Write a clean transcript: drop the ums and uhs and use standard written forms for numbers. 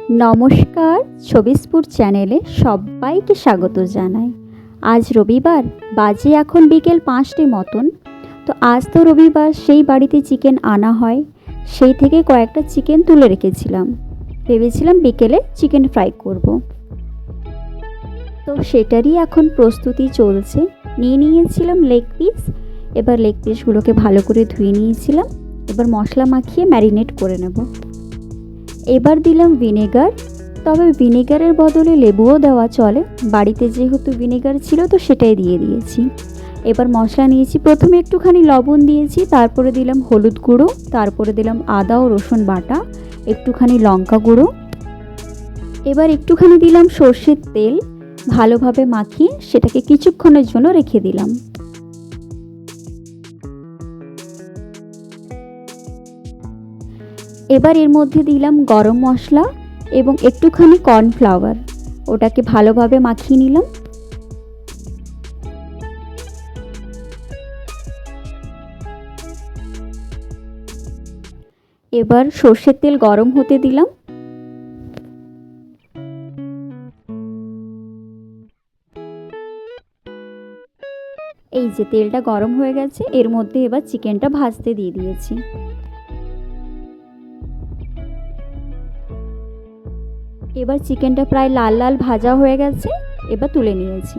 নমস্কার, ছবিসপুর চ্যানেলে সবাইকে স্বাগত জানাই। আজ রবিবার, বাজে এখন বিকেল 5টে মতন। তো আজ তো রবিবার, সেই বাড়িতে চিকেন আনা হয়, সেই থেকে কয়েকটা চিকেন তুলে রেখেছিলাম। ভেবেছিলাম বিকেলে চিকেন ফ্রাই করব। তো সেটারই এখন প্রস্তুতি চলছে। নিয়েছিলাম লেগ পিস। এবার লেগ পিসগুলোকে ভালো করে ধুয়ে নিয়েছিলাম। এবার মশলা মাখিয়ে ম্যারিনেট করে নেব। এবার দিলাম ভিনেগার, তবে ভিনেগারের বদলে লেবুও দেওয়া চলে। বাড়িতে যেহেতু ভিনেগার ছিল তো সেটাই দিয়ে দিয়েছি। এবার মশলা নিয়েছি, প্রথমে একটুখানি লবণ দিয়েছি, তারপরে দিলাম হলুদ গুঁড়ো, তারপরে দিলাম আদা ও রসুন বাটা, একটুখানি লঙ্কা গুঁড়ো। এবার একটুখানি দিলাম সর্ষের তেল, ভালোভাবে মাখিয়ে সেটাকে কিছুক্ষণের জন্য রেখে দিলাম। এবার এর মধ্যে দিলাম গরম মশলা এবং একটুখানি কর্নফ্লাওয়ার, ওটাকে ভালোভাবে মাখিয়ে নিলাম। এবার সর্ষের তেল গরম হতে দিলাম। এই যে তেলটা গরম হয়ে গেছে, এর মধ্যে এবার চিকেনটা ভাজতে দিয়ে দিয়েছি। এবার চিকেনটা প্রায় লাল লাল ভাজা হয়ে গেছে, এবার তুলে নিয়েছি।